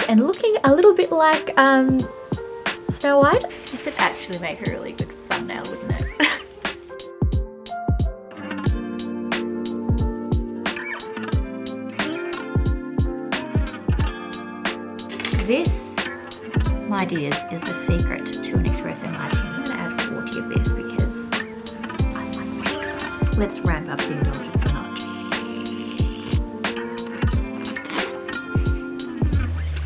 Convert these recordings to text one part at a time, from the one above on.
and looking a little bit like Snow White. This would actually make a really good thumbnail, wouldn't it? This, my dears, is the secret to an espresso martini. I'm going to add 40 of this because I like it. Let's ramp up the indulgence a notch.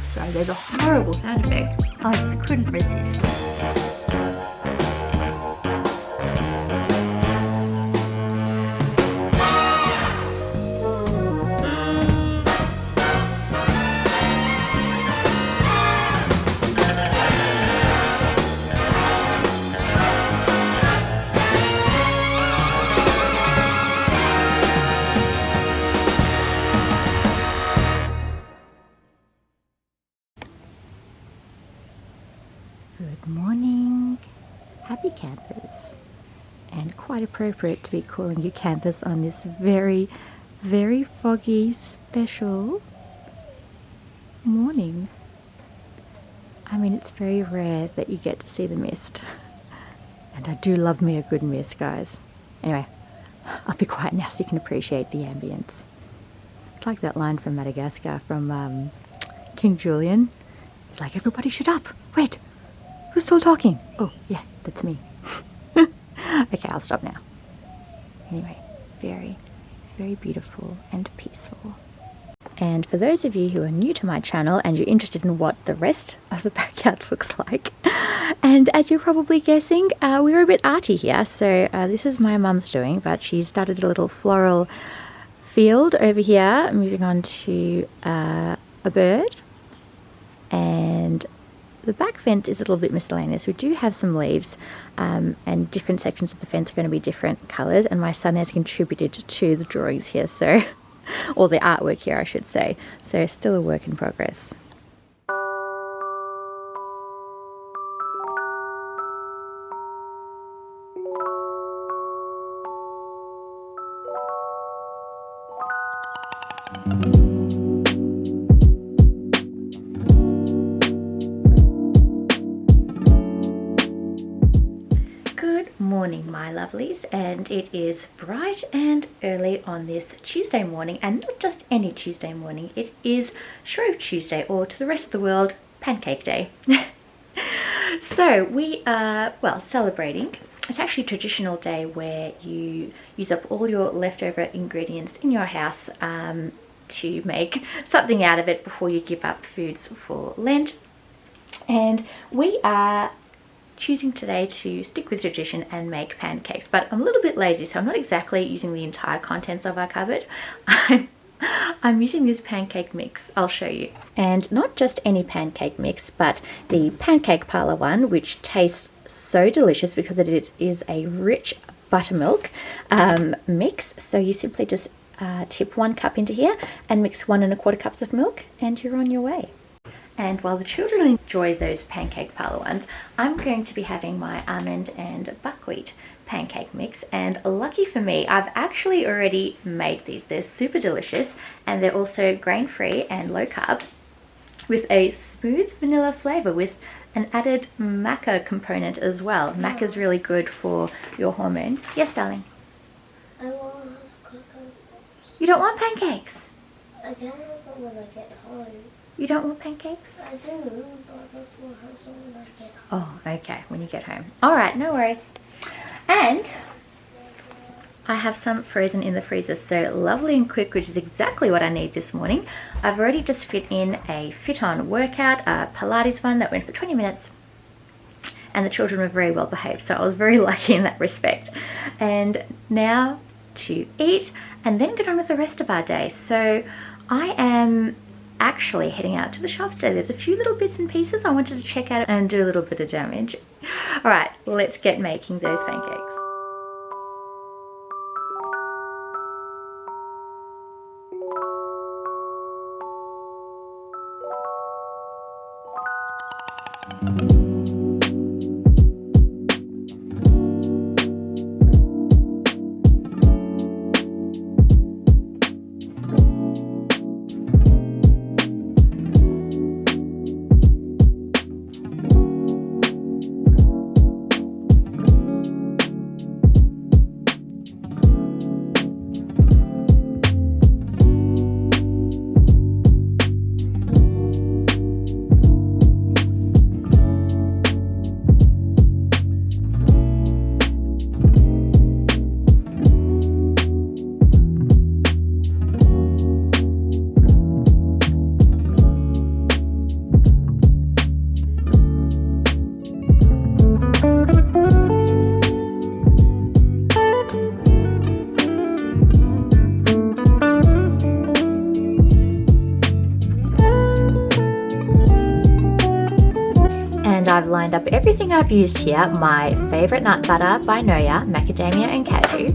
Sorry, those are horrible sound effects. I just couldn't resist. Good morning, happy campers, and quite appropriate to be calling you campers on this very, very foggy, special morning. I mean, it's very rare that you get to see the mist, and I do love me a good mist, guys. Anyway, I'll be quiet now so you can appreciate the ambience. It's like that line from Madagascar from King Julian. It's like, everybody shut up, wait. Who's still talking? Oh, yeah, that's me. Okay, I'll stop now. Anyway, very, very beautiful and peaceful. And for those of you who are new to my channel and you're interested in what the rest of the backyard looks like, and as you're probably guessing, we're a bit arty here. So this is my mum's doing, but she started a little floral field over here, moving on to a bird. And the back fence is a little bit miscellaneous. We do have some leaves and different sections of the fence are going to be different colours, and my son has contributed to the drawings here, so, or the artwork here I should say, so still a work in progress. Morning, my lovelies, and it is bright and early on this Tuesday morning, and not just any Tuesday morning, it is Shrove Tuesday, or to the rest of the world, Pancake Day. So we are, well, celebrating. It's actually a traditional day where you use up all your leftover ingredients in your house to make something out of it before you give up foods for Lent. And we are choosing today to stick with tradition and make pancakes, but I'm a little bit lazy, so I'm not exactly using the entire contents of our cupboard. I'm using this pancake mix. I'll show you. And not just any pancake mix, but the Pancake Parlour one, which tastes so delicious because it is a rich buttermilk mix. So you simply just tip 1 cup into here and mix 1 1/4 cups of milk, and you're on your way. And while the children enjoy those Pancake Parlour ones, I'm going to be having my almond and buckwheat pancake mix. And lucky for me, I've actually already made these. They're super delicious, and they're also grain-free and low-carb with a smooth vanilla flavour with an added maca component as well. Maca's really good for your hormones. Yes, darling? I want to have cocoa. You don't want pancakes? I can have some when I get home. You don't want pancakes? I do, but I just want to have some when I get home. Oh, okay, when you get home. Alright, no worries. And I have some frozen in the freezer, so lovely and quick, which is exactly what I need this morning. I've already just fit in a fit-on workout, a Pilates one that went for 20 minutes. And the children were very well behaved, so I was very lucky in that respect. And now to eat and then get on with the rest of our day. So I am actually heading out to the shop today. There's a few little bits and pieces I wanted to check out and do a little bit of damage. All right, let's get making those pancakes. I've lined up everything I've used here. My favourite nut butter by Noya, macadamia and cashew.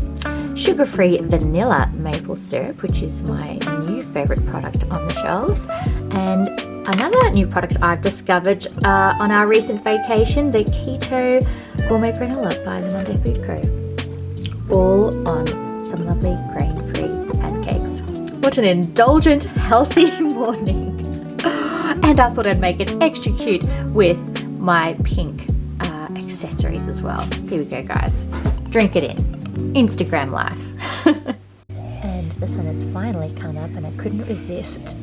Sugar-free vanilla maple syrup, which is my new favourite product on the shelves. And another new product I've discovered on our recent vacation, the Keto Gourmet Granola by the Monday Food Co. All on some lovely grain-free pancakes. What an indulgent, healthy morning. And I thought I'd make it extra cute with my pink accessories as well. Here we go, guys. Drink it in. Instagram life. And the sun has finally come up and I couldn't resist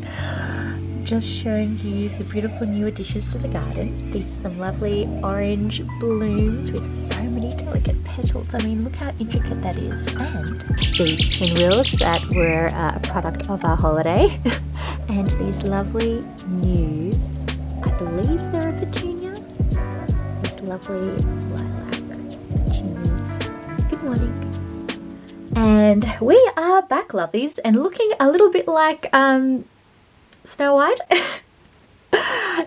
just showing you the beautiful new additions to the garden. These are some lovely orange blooms with so many delicate petals. I mean, look how intricate that is. And these pinwheels that were a product of our holiday. And these lovely new, I believe they're a petunia. These lovely lilac petunias. Good morning. And we are back, lovelies, and looking a little bit like Snow White.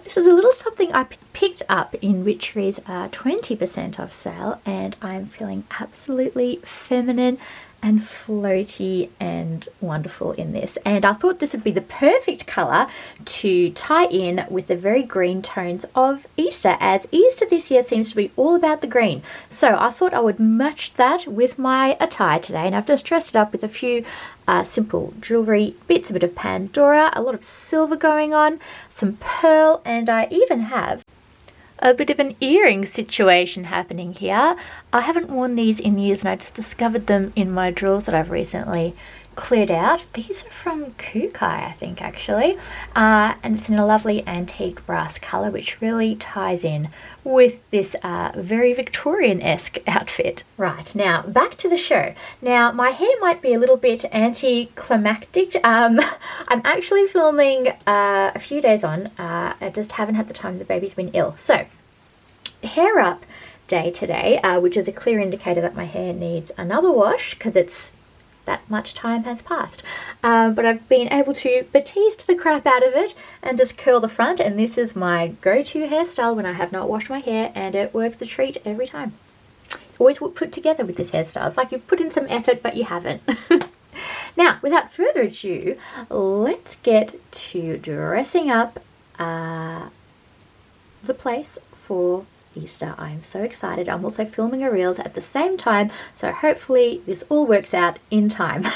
This is a little something I picked up in Witchery's 20% off sale, and I'm feeling absolutely feminine and floaty and wonderful in this. And I thought this would be the perfect colour to tie in with the very green tones of Easter, as Easter this year seems to be all about the green. So I thought I would match that with my attire today, and I've just dressed it up with a few simple jewellery bits, a bit of Pandora, a lot of silver going on, some pearl, and I even have a bit of an earring situation happening here. I haven't worn these in years and I just discovered them in my drawers that I've recently cleared out. These are from Kukai, I think, actually. And it's in a lovely antique brass colour, which really ties in with this very Victorian-esque outfit. Right, now back to the show. Now, my hair might be a little bit anticlimactic. I'm actually filming a few days on. I just haven't had the time. The baby's been ill. So, hair up day today, which is a clear indicator that my hair needs another wash because it's that much time has passed. But I've been able to batiste the crap out of it and just curl the front, and this is my go-to hairstyle when I have not washed my hair, and it works a treat every time. Always put together with this hairstyle. It's like you've put in some effort but you haven't. Now, without further ado, let's get to dressing up the place for Easter. I'm so excited. I'm also filming a reels at the same time, so hopefully this all works out in time.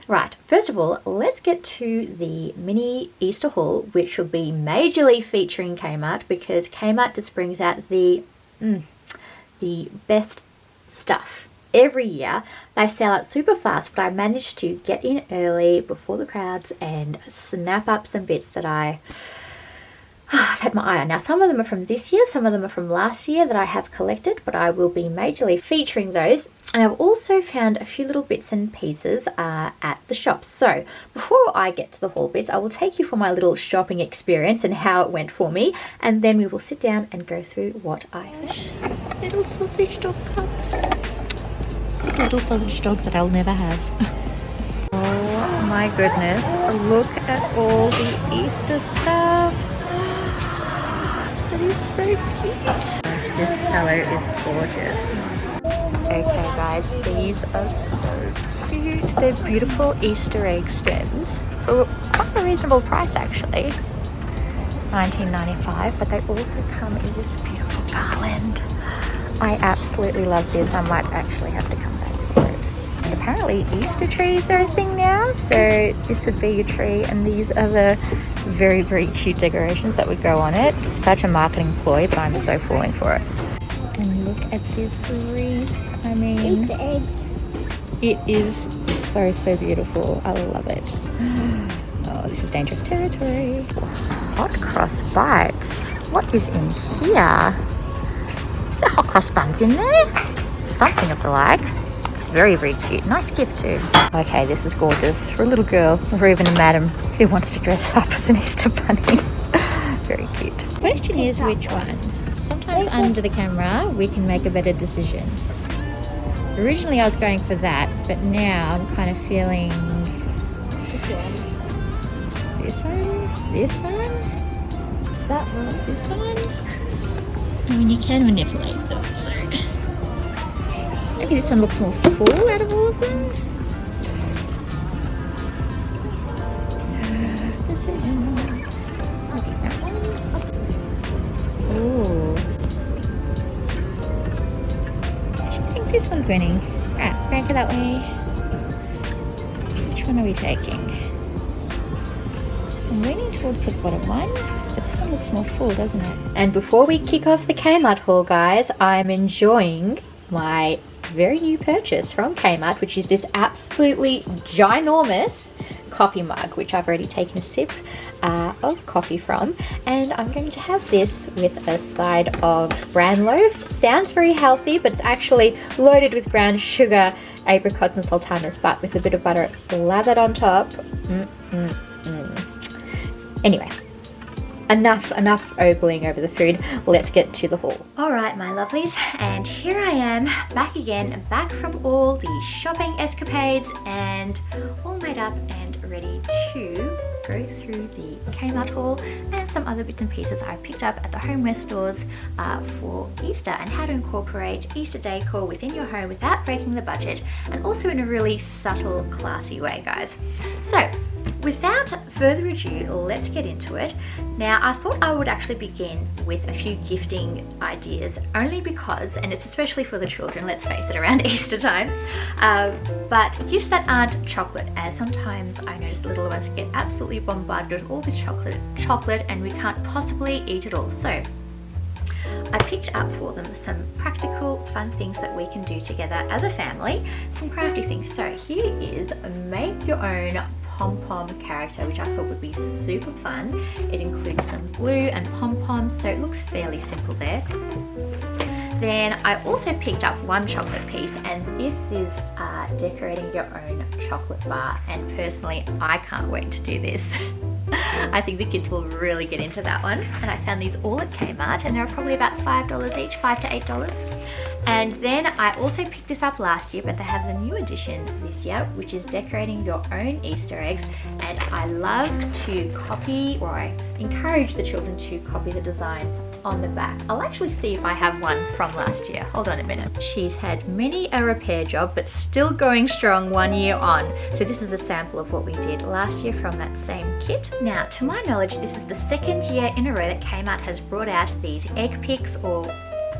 Right, first of all, let's get to the mini Easter haul, which will be majorly featuring Kmart, because Kmart just brings out the best stuff every year. They sell out super fast, but I managed to get in early before the crowds and snap up some bits that I've had my eye on. Now, some of them are from this year, some of them are from last year that I have collected, but I will be majorly featuring those. And I've also found a few little bits and pieces at the shops. So before I get to the haul bits, I will take you for my little shopping experience and how it went for me, and then we will sit down and go through what I found. Little sausage dog cups. Little sausage dog that I'll never have. Oh my goodness, look at all the Easter stuff. That is so cute. This fellow is gorgeous. Okay guys, these are so cute. They're beautiful Easter egg stems for quite a reasonable price actually. $19.95, but they also come in this beautiful garland. I absolutely love this. I might actually have to come back for it. And apparently Easter trees are a thing now, so this would be your tree, and these are the very, very cute decorations that would go on it. Such a marketing ploy, but I'm so falling for it. And look at this wreath. I mean, Easter eggs. It is so, so beautiful. I love it. Oh, this is dangerous territory. Hot cross bites. What is in here? Is there hot cross buns in there? Something of the like. It's very, very cute. Nice gift too. Okay, this is gorgeous for a little girl or even a madam who wants to dress up as an Easter bunny. Very cute. The question is which one? Sometimes under the camera we can make a better decision. Originally I was going for that, but now I'm kind of feeling This one. this one, That one. this one. I mean, you can manipulate them, so maybe this one looks more full out of all of them. Ooh. I actually think this one's winning. Right, we're going for that way. Which one are we taking? I'm leaning towards the bottom one, but this one looks more full, doesn't it? And before we kick off the Kmart haul, guys, I'm enjoying my very new purchase from Kmart, which is this absolutely ginormous coffee mug, which I've already taken a sip of coffee from, and I'm going to have this with a side of bran loaf. Sounds very healthy, but it's actually loaded with brown sugar, apricots and sultanas, but with a bit of butter lathered on top. Anyway, enough ogling over the food. Let's get to the haul. All right, my lovelies, and here I am back again, back from all the shopping escapades and all made up and ready to go through the Kmart haul and some other bits and pieces I picked up at the homeware stores for Easter, and how to incorporate Easter decor within your home without breaking the budget, and also in a really subtle, classy way, guys. So without further ado, let's get into it. Now, I thought I would actually begin with a few gifting ideas, only because, and it's especially for the children, let's face it, around Easter time, but gifts that aren't chocolate, as sometimes I notice the little ones get absolutely bombarded with all this chocolate and we can't possibly eat it all. So I picked up for them some practical, fun things that we can do together as a family, some crafty things. So here is make your own Pom Pom character, which I thought would be super fun. It includes some glue and pom-poms, so it looks fairly simple there. Then I also picked up one chocolate piece, and this is decorating your own chocolate bar, and personally I can't wait to do this. I think the kids will really get into that one, and I found these all at Kmart, and they're probably about $5 each, $5 to $8. And then I also picked this up last year, but they have the new edition this year, which is decorating your own Easter eggs. And I love to copy, or I encourage the children to copy the designs on the back. I'll actually see if I have one from last year. Hold on a minute. She's had many a repair job, but still going strong 1 year on. So this is a sample of what we did last year from that same kit. Now, to my knowledge, this is the second year in a row that Kmart has brought out these egg picks, or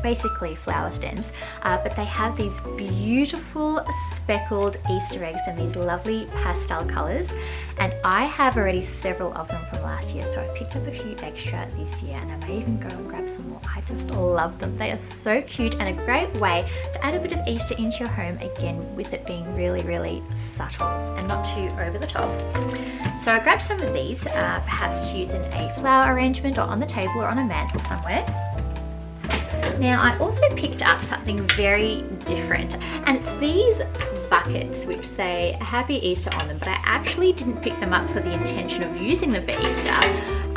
basically flower stems, but they have these beautiful speckled Easter eggs in these lovely pastel colors, and I have already several of them from last year, so I picked up a few extra this year, and I may even go and grab some more. I just love them. They are so cute and a great way to add a bit of Easter into your home, again with it being really subtle and not too over the top. So I grabbed some of these, perhaps to use in a flower arrangement or on the table or on a mantle somewhere. Now, I also picked up something very different, and it's these buckets which say Happy Easter on them, but I actually didn't pick them up for the intention of using them for Easter.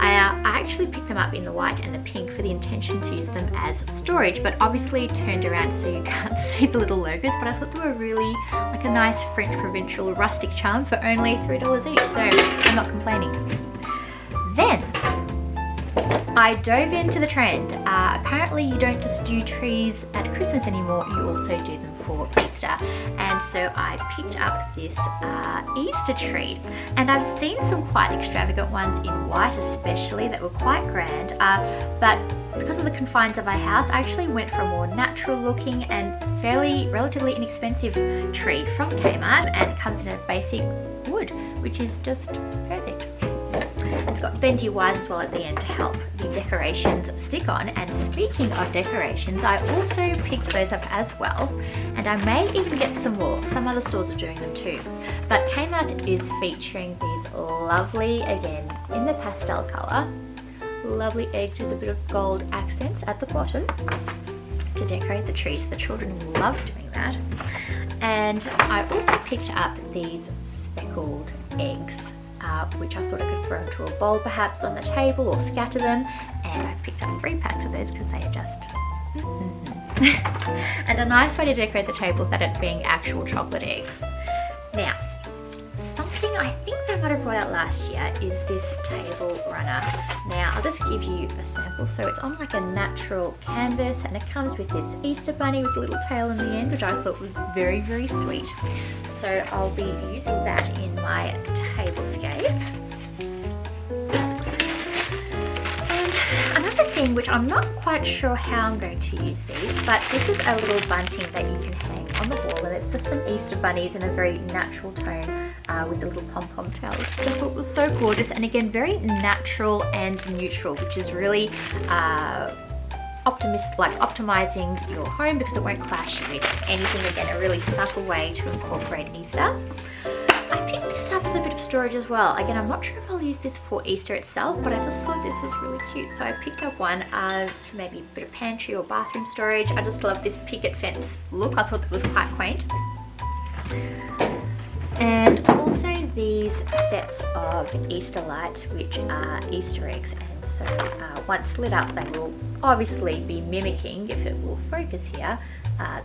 I actually picked them up in the white and the pink for the intention to use them as storage, but obviously turned around so you can't see the little logos, but I thought they were really like a nice French provincial rustic charm for only $3 each, so I'm not complaining. Then I dove into the trend. Apparently you don't just do trees at Christmas anymore, you also do them for Easter. And so I picked up this Easter tree, and I've seen some quite extravagant ones in white especially that were quite grand, but because of the confines of our house, I actually went for a more natural looking and relatively inexpensive tree from Kmart, and it comes in a basic wood, which is just perfect. It's got bendy wires as well at the end to help the decorations stick on. And speaking of decorations, I also picked those up as well, and I may even get some more. Some other stores are doing them too, but Kmart is featuring these lovely, again in the pastel color, lovely eggs with a bit of gold accents at the bottom to decorate the tree, so the children love doing that. And I also picked up these speckled eggs, which I thought I could throw into a bowl perhaps on the table or scatter them, and I picked up 3 packs of those because they are just and a nice way to decorate the table without it being actual chocolate eggs. Now, something I think they might have brought out last year is this table runner. Now I'll just give you a sample. So it's on like a natural canvas and it comes with this Easter bunny with a little tail in the end, which I thought was very, very sweet. So I'll be using that in my tablescape. Another thing, which I'm not quite sure how I'm going to use these, but this is a little bunting that you can hang on the wall, and it's just some Easter bunnies in a very natural tone with the little pom-pom tails, which I thought was so gorgeous, and again very natural and neutral, which is really optimizing your home because it won't clash with anything. Again, a really subtle way to incorporate Easter. I picked this up as a bit of storage as well. Again, I'm not sure if I'll use this for Easter itself, but I just thought this was really cute. So I picked up one, maybe a bit of pantry or bathroom storage. I just love this picket fence look. I thought that was quite quaint. And also these sets of Easter lights, which are Easter eggs. And so once lit up, they will obviously be mimicking, if it will focus here,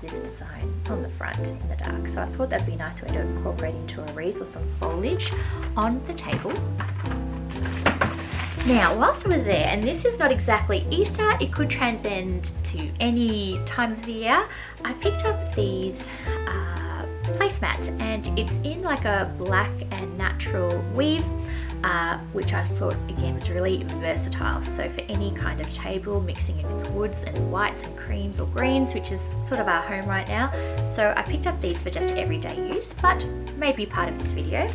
this design on the front in the dark. So I thought that'd be a nice way to incorporate into a wreath or some foliage on the table. Now, whilst I was there, and this is not exactly Easter, it could transcend to any time of the year, I picked up these placemats, and it's in like a black and natural weave, which I thought again was really versatile. So for any kind of table, mixing it with woods and whites and creams or greens, which is sort of our home right now. So I picked up these for just everyday use, but maybe part of this video.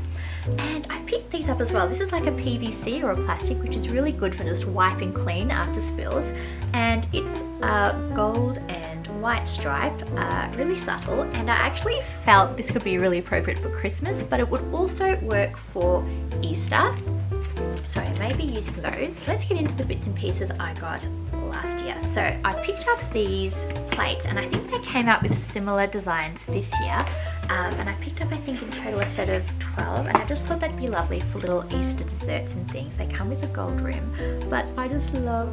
And I picked these up as well. This is like a PVC or a plastic, which is really good for just wiping clean after spills. And it's gold and white stripe, really subtle. And I actually felt this could be really appropriate for Christmas, but it would also work for Easter. So I may be using those. Let's get into the bits and pieces I got last year. So I picked up these plates, and I think they came out with similar designs this year. And I picked up, I think in total, a set of 12, and I just thought that'd be lovely for little Easter desserts and things. They come with a gold rim, but I just love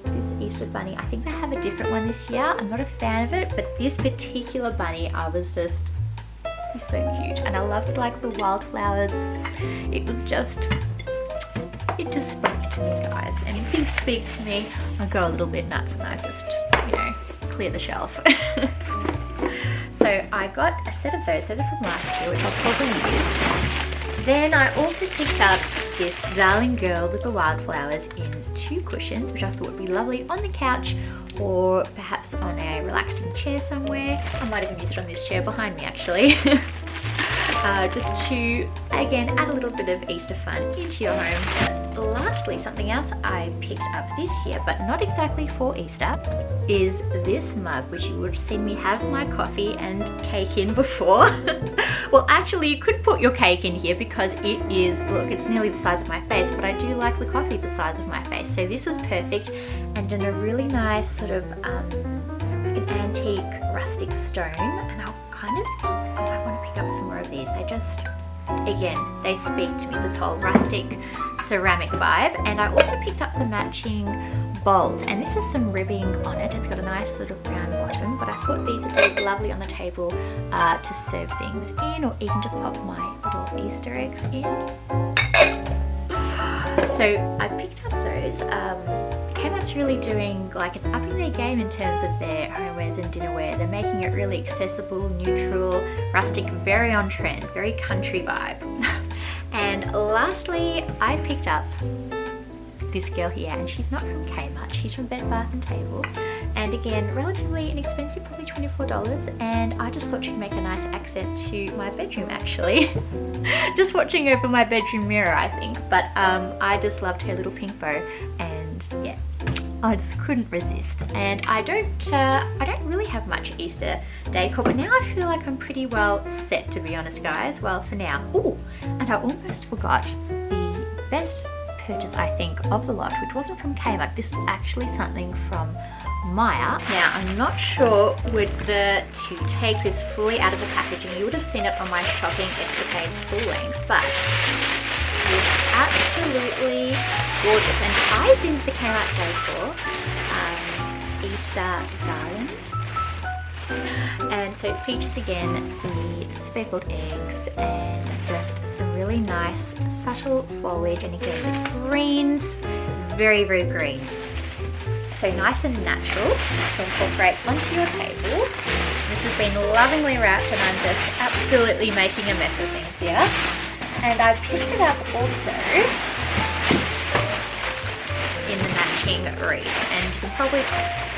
this Easter bunny. I think they have a different one this year. I'm not a fan of it, but this particular bunny, I was just, he's so cute. And I loved like the wildflowers. It was just, it just spoke to me, guys. And if things speak to me, I go a little bit nuts and I just, you know, clear the shelf. So I got a set of those. Those are from last year, which I'll probably use. Then I also picked up this Darling Girl with the wildflowers in 2 cushions, which I thought would be lovely on the couch or perhaps on a relaxing chair somewhere. I might even use it on this chair behind me actually. Just to, again, add a little bit of Easter fun into your home. Lastly, something else I picked up this year, but not exactly for Easter, is this mug, which you would have seen me have my coffee and cake in before. Well, actually, you could put your cake in here because it is, look, it's nearly the size of my face, but I do like the coffee the size of my face. So this was perfect, and in a really nice sort of an antique rustic stone. And I'll kind of think I might want to pick up some more of these. They just, again, they speak to me, this whole rustic ceramic vibe. And I also picked up the matching bowls, and this has some ribbing on it. It's got a nice little round bottom, but I thought these would be lovely on the table to serve things in, or even to pop my little Easter eggs in. So I picked up those. Kmart's really doing, like, it's upping their game in terms of their homewares and dinnerware. They're making it really accessible, neutral, rustic, very on trend, very country vibe. And lastly, I picked up this girl here, and she's not from Kmart, she's from Bed Bath & Table, and again, relatively inexpensive, probably $24, and I just thought she'd make a nice accent to my bedroom actually. Just watching over my bedroom mirror, I think, but I just loved her little pink bow, and yeah, I just couldn't resist. And I don't really have much Easter decor, but now I feel like I'm pretty well set, to be honest, guys. Well, for now. Oh, and I almost forgot the best purchase, I think, of the lot, which wasn't from Kmart. This is actually something from Myer. Now, I'm not sure to take this fully out of the packaging. You would have seen it on my shopping escapades full length, but it's absolutely gorgeous and ties into the Kmart Decor Easter Garland. And so it features again the speckled eggs and just some some really nice subtle foliage, and again with greens, very, very green. So nice and natural to incorporate onto your table. This has been lovingly wrapped and I'm just absolutely making a mess of things here. And I picked it up also in the matching wreath, and you can probably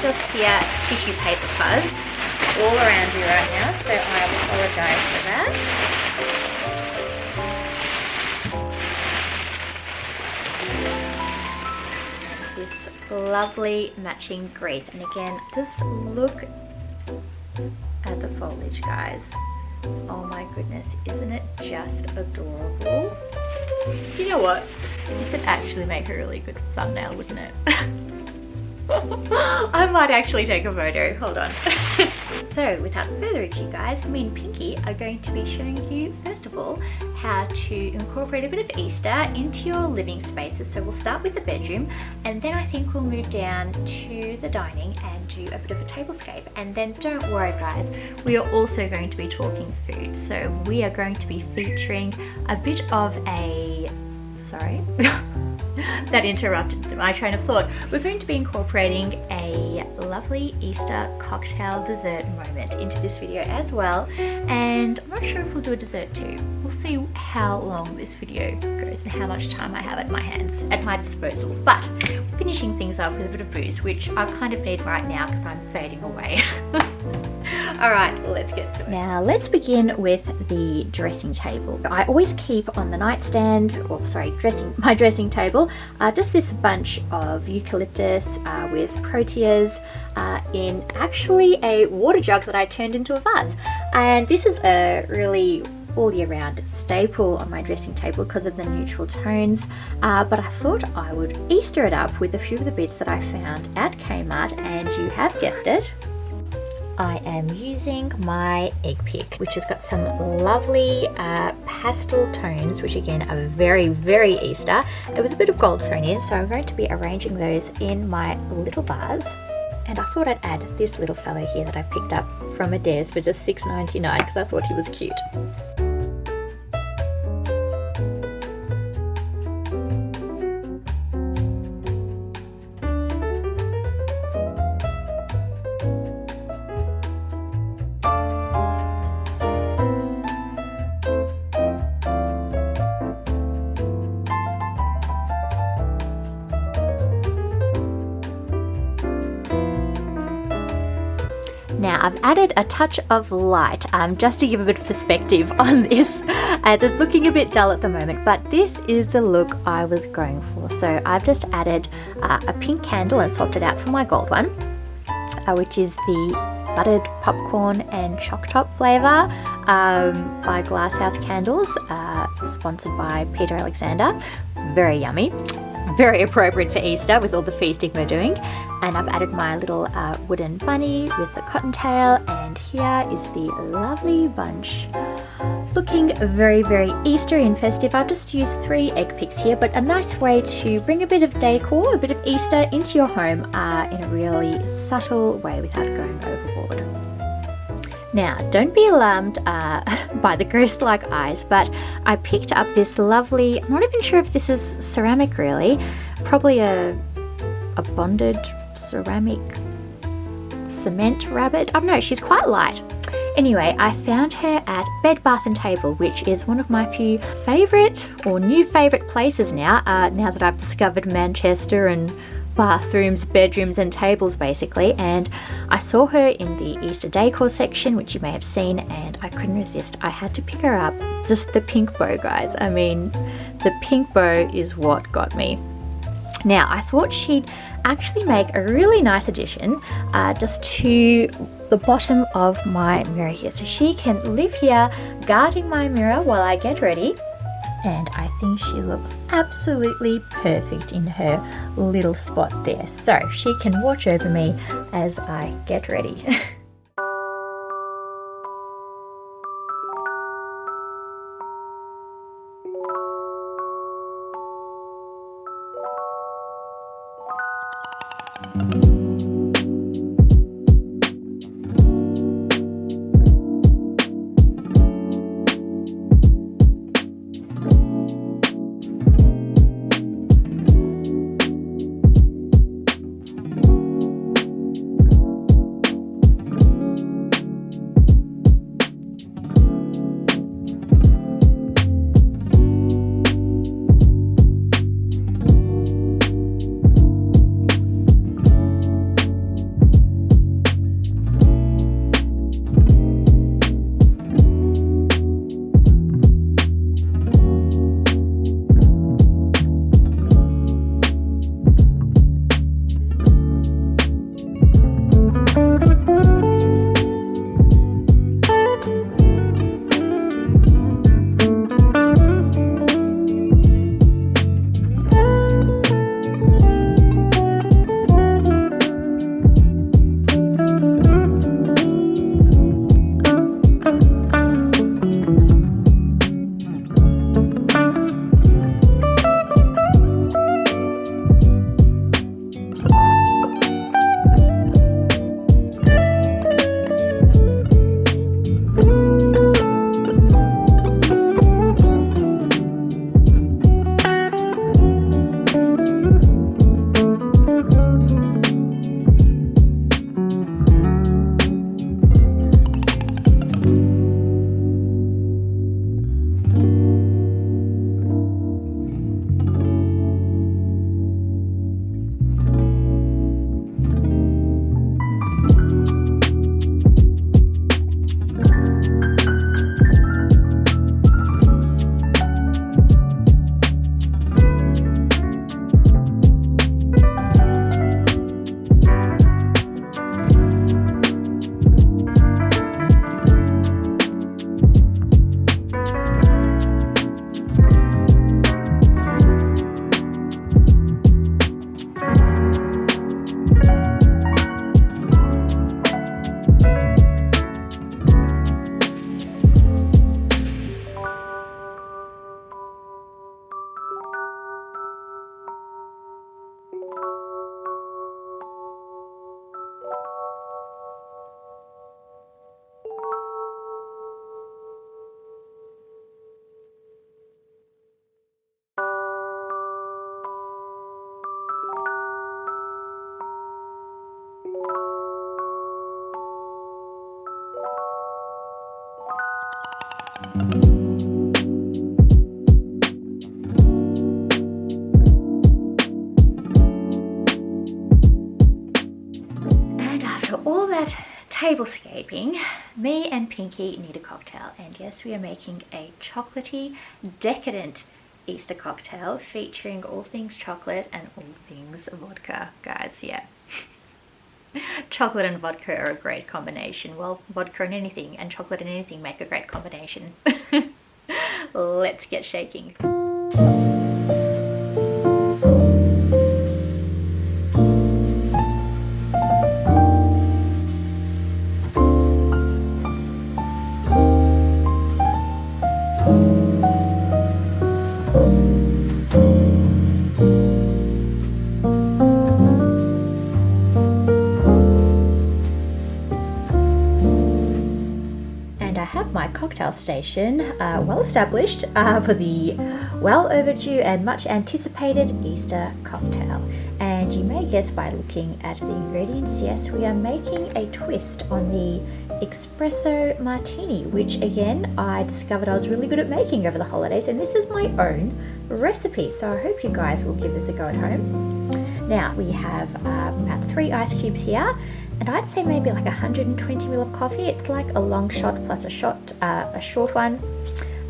just hear tissue paper fuzz all around you right now, so I apologise for that. This lovely matching wreath, and again, just look at the foliage, guys. Oh my goodness, isn't it just adorable? You know what? This would actually make a really good thumbnail, wouldn't it? I might actually take a photo. Hold on. So without further ado, guys, me and Pinky are going to be showing you, first of all, how to incorporate a bit of Easter into your living spaces. So we'll start with the bedroom, and then I think we'll move down to the dining and do a bit of a tablescape. And then don't worry, guys, we are also going to be talking food. So we are going to be featuring a bit of a, sorry, that interrupted my train of thought. We're going to be incorporating a lovely Easter cocktail dessert moment into this video as well, and I'm not sure if we'll do a dessert too. We'll see how long this video goes and how much time I have at my disposal. But finishing things off with a bit of booze, which I kind of need right now because I'm fading away. Alright, let's get to it. Now let's begin with the dressing table. I always keep on the nightstand, or sorry, my dressing table, just this bunch of eucalyptus with proteas in actually a water jug that I turned into a vase. And this is a really all year round staple on my dressing table because of the neutral tones, but I thought I would Easter it up with a few of the bits that I found at Kmart, and you have guessed it, I am using my egg pick, which has got some lovely pastel tones, which again are very, very Easter, with a bit of gold thrown in. So I'm going to be arranging those in my little vase. And I thought I'd add this little fellow here that I picked up from Adairs for just $6.99 because I thought he was cute. Now I've added a touch of light just to give a bit of perspective on this, as it's looking a bit dull at the moment, but this is the look I was going for. So I've just added a pink candle and swapped it out for my gold one, which is the buttered popcorn and choc top flavour by Glasshouse Candles, sponsored by Peter Alexander. Very yummy. Very appropriate for Easter with all the feasting we're doing. And I've added my little wooden bunny with the cottontail, and here is the lovely bunch looking very, very Eastery and festive. I've just used 3 egg picks here, but a nice way to bring a bit of decor, a bit of Easter into your home in a really subtle way without going overboard. Now, don't be alarmed by the ghost-like eyes, but I picked up this lovely, I'm not even sure if this is ceramic really, probably a bonded ceramic cement rabbit. I don't know, she's quite light. Anyway, I found her at Bed Bath & Table, which is one of my few favourite or new favourite places now, now that I've discovered Manchester and bathrooms, bedrooms and tables basically. And I saw her in the Easter decor section, which you may have seen, and I couldn't resist. I had to pick her up. Just the pink bow, guys. I mean, the pink bow is what got me. Now, I thought she'd actually make a really nice addition just to the bottom of my mirror here. So she can live here guarding my mirror while I get ready. And I think she looks absolutely perfect in her little spot there. So she can watch over me as I get ready. tablescaping, me and Pinky need a cocktail, and yes, we are making a chocolatey, decadent Easter cocktail featuring all things chocolate and all things vodka, guys. Yeah. Chocolate and vodka are a great combination. Well, vodka and anything and chocolate and anything make a great combination. Let's get shaking. My cocktail station well established for the well overdue and much anticipated Easter cocktail. And you may guess by looking at the ingredients, yes, we are making a twist on the espresso martini, which again I discovered I was really good at making over the holidays, and this is my own recipe, so I hope you guys will give this a go at home. Now we have about 3 ice cubes here, and I'd say maybe like 120 ml of coffee. It's like a long shot plus a short one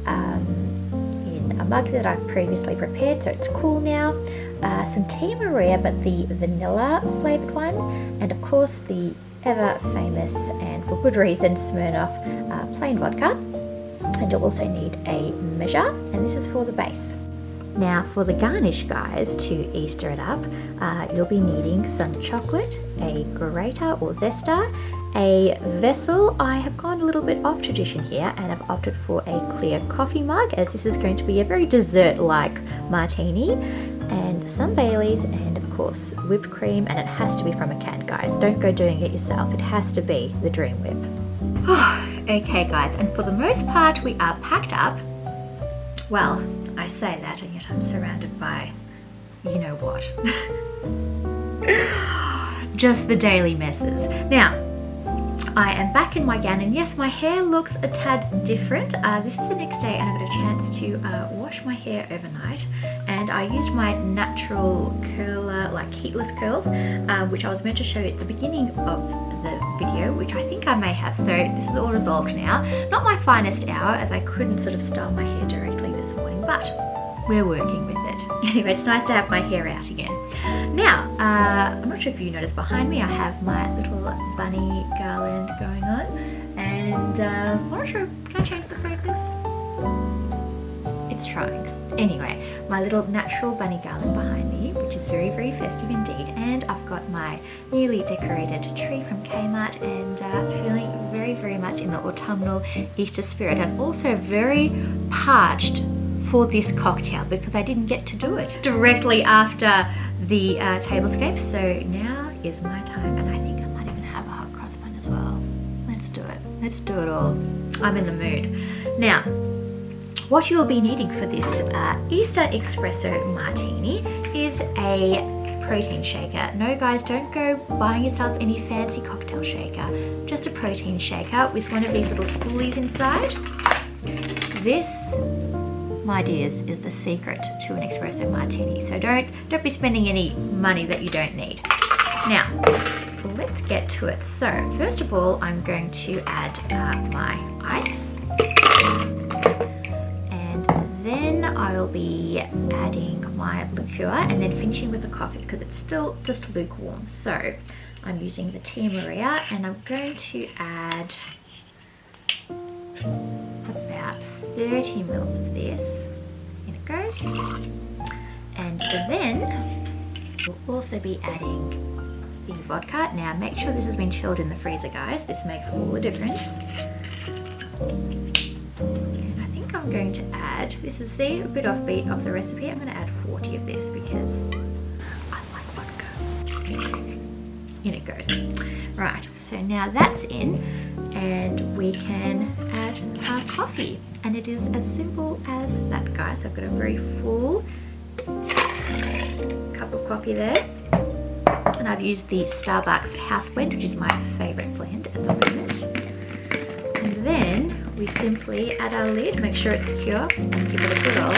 in a mug that I've previously prepared, so it's cool now. Some Tea Maria, but the vanilla flavored one, and of course the ever famous and for good reason Smirnoff plain vodka. And you'll also need a measure, and this is for the base. Now for the garnish, guys, to Easter it up, you'll be needing some chocolate, a grater or zester, a vessel. I have gone a little bit off tradition here and I've opted for a clear coffee mug, as this is going to be a very dessert-like martini, and some Baileys, and of course whipped cream, and it has to be from a can, guys. Don't go doing it yourself. It has to be the Dream Whip. Okay, guys, and for the most part we are packed up. Well, I say that, and yet I'm surrounded by, you know what, just the daily messes. Now, I am back in my gown, and yes, my hair looks a tad different. This is the next day, and I got a chance to wash my hair overnight, and I used my natural curler, like heatless curls, which I was meant to show you at the beginning of the video, which I think I may have. So this is all resolved now. Not my finest hour, as I couldn't sort of style my hair directly this morning, but we're working with it. Anyway, it's nice to have my hair out again. Now, I'm not sure if you noticed behind me, I have my little bunny garland going on, and I'm not sure, can I change the focus? It's trying. Anyway, my little natural bunny garland behind me, which is very, very festive indeed, and I've got my newly decorated tree from Kmart, and feeling very, very much in the autumnal Easter spirit, and also very parched for this cocktail because I didn't get to do it directly after the Tablescape. So now is my time, and I think I might even have a hot cross bun as well. Let's do it. Let's do it all. I'm in the mood. Now, what you will be needing for this Easter espresso martini is a protein shaker. No, guys, don't go buying yourself any fancy cocktail shaker. Just a protein shaker with one of these little spoolies inside. This, my dears, is the secret to an espresso martini. So don't be spending any money that you don't need. Now, let's get to it. So first of all, I'm going to add my ice, and then I'll be adding my liqueur, and then finishing with the coffee because it's still just lukewarm. So I'm using the Tea Maria, and I'm going to add about 30 mils of this. In it goes. And then we'll also be adding the vodka. Now make sure this has been chilled in the freezer, guys. This makes all the difference. And I think I'm going to add, this is a bit offbeat of the recipe, I'm going to add 40 of this because I like vodka. In it goes. Right, so now that's in, and we can add our coffee. And it is as simple as that, guys. I've got a very full cup of coffee there. And I've used the Starbucks house blend, which is my favorite blend at the moment. And then we simply add our lid, make sure it's secure, and give it a good roll.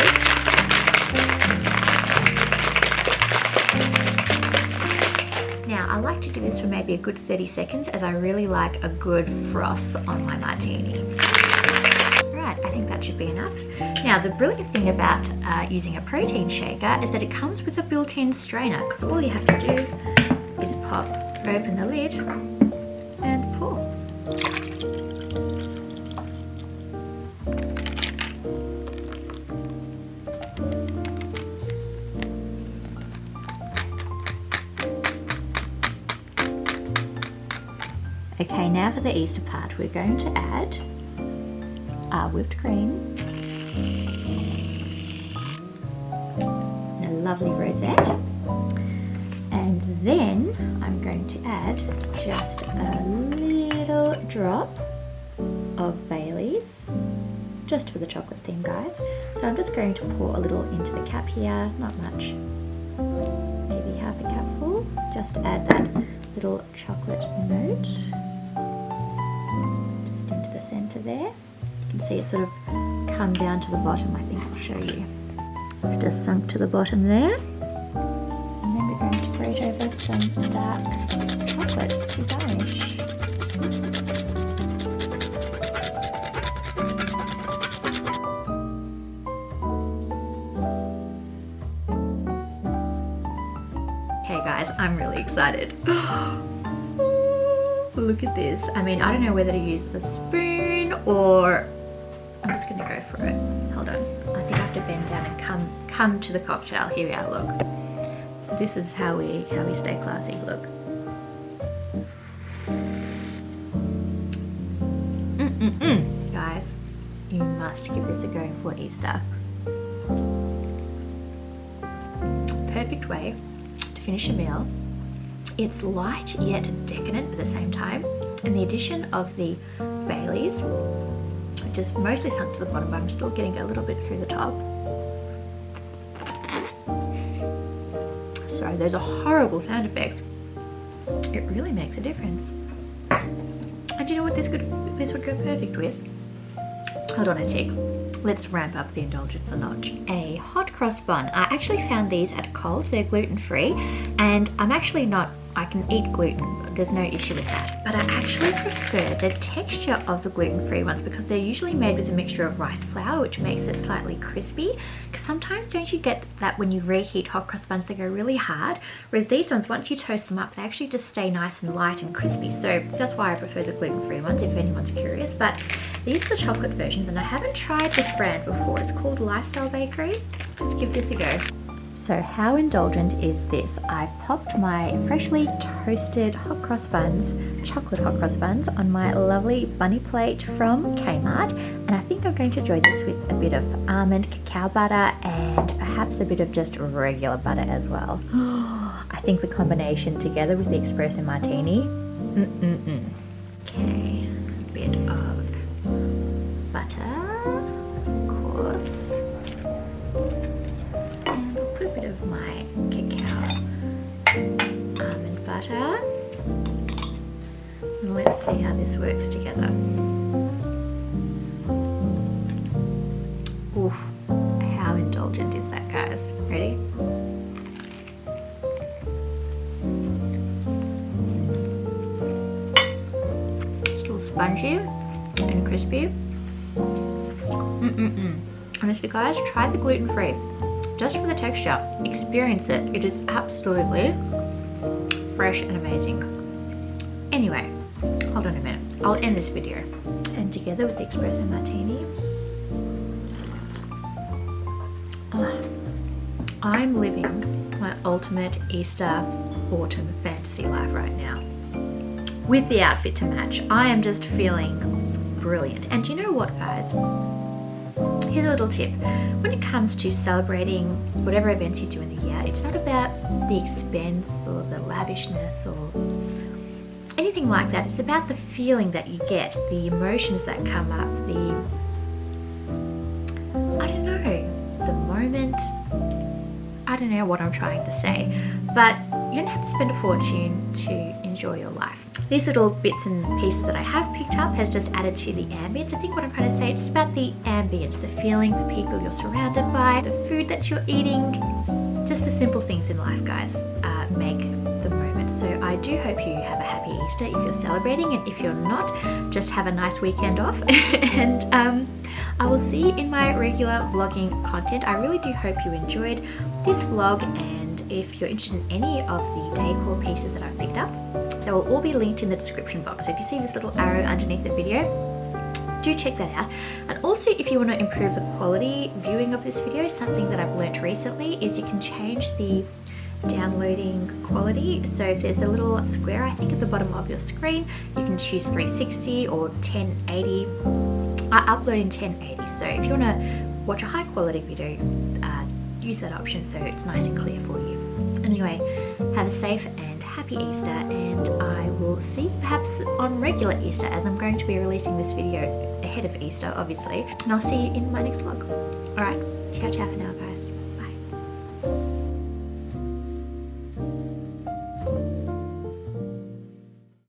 Now, I like like to do this for maybe a good 30 seconds as I really like a good froth on my martini. Right, I think that should be enough. Now the brilliant thing about using a protein shaker is that it comes with a built-in strainer, because all you have to do is open the lid and pour. Okay, now for the Easter part, we're going to add our whipped cream, a lovely rosette, and then I'm going to add just a little drop of Bailey's, just for the chocolate theme, guys. So I'm just going to pour a little into the cap here, not much, maybe half a cupful, just to add that little chocolate note. Center there. You can see it sort of come down to the bottom. I think I'll show you. It's just sunk to the bottom there. And then we're going to grate over some dark chocolate to garnish. Okay guys, I'm really excited. Look at this. I mean, I don't know whether to use a spoon or I'm just gonna go for it. Hold on. I think I have to bend down and come to the cocktail. Here we are, look. This is how we stay classy, look. Guys, you must give this a go for Easter. Perfect way to finish a meal. It's light yet decadent at the same time, and the addition of the Baileys, which is mostly sunk to the bottom, but I'm still getting a little bit through the top. Sorry, those are horrible sound effects. It really makes a difference. And you know what this would go perfect with? Hold on a tick. Let's ramp up the indulgence a notch. A hot cross bun. I actually found these at Coles. They're gluten-free, and I can eat gluten. There's no issue with that. But I actually prefer the texture of the gluten-free ones because they're usually made with a mixture of rice flour, which makes it slightly crispy. Because sometimes don't you get that when you reheat hot cross buns, they go really hard? Whereas these ones, once you toast them up, they actually just stay nice and light and crispy. So that's why I prefer the gluten-free ones, if anyone's curious. But these are the chocolate versions, and I haven't tried this brand before. It's called Lifestyle Bakery. Let's give this a go. So how indulgent is this? I popped my freshly toasted hot cross buns, chocolate hot cross buns, on my lovely bunny plate from Kmart, and I think I'm going to enjoy this with a bit of almond cacao butter and perhaps a bit of just regular butter as well. I think the combination together with the espresso martini, Okay, a bit of butter, of course. Of my cacao almond butter, and let's see how this works together. Oof, how indulgent is that, guys? Ready? Still spongy and crispy. Honestly guys, try the gluten-free. Just for the texture, experience it. It is absolutely fresh and amazing. Anyway, hold on a minute. I'll end this video. And together with the espresso martini, I'm living my ultimate Easter autumn fantasy life right now. With the outfit to match, I am just feeling brilliant. And you know what, guys? Here's a little tip. When it comes to celebrating whatever events you do in the year, it's not about the expense or the lavishness or anything like that. It's about the feeling that you get, the emotions that come up, I don't know, the moment. I don't know what I'm trying to say, but you don't have to spend a fortune to enjoy your life. These little bits and pieces that I have picked up has just added to the ambience. I think what I'm trying to say, it's about the ambience, the feeling, the people you're surrounded by, the food that you're eating, just the simple things in life, guys, make the moment so So I do hope you have a happy Easter if you're celebrating, and if you're not, just have a nice weekend off. And I will see you in my regular vlogging content. I really do hope you enjoyed this vlog, and if you're interested in any of the decor pieces that I've picked up, they will all be linked in the description box. So if you see this little arrow underneath the video, do check that out. And also, if you want to improve the quality viewing of this video, something that I've learnt recently is you can change the downloading quality. So if there's a little square, I think at the bottom of your screen, you can choose 360 or 1080. I upload in 1080, so if you want to watch a high quality video, use that option so it's nice and clear for you. Anyway, have a safe and happy Easter, and I will see you perhaps on regular Easter, as I'm going to be releasing this video ahead of Easter, obviously, and I'll see you in my next vlog.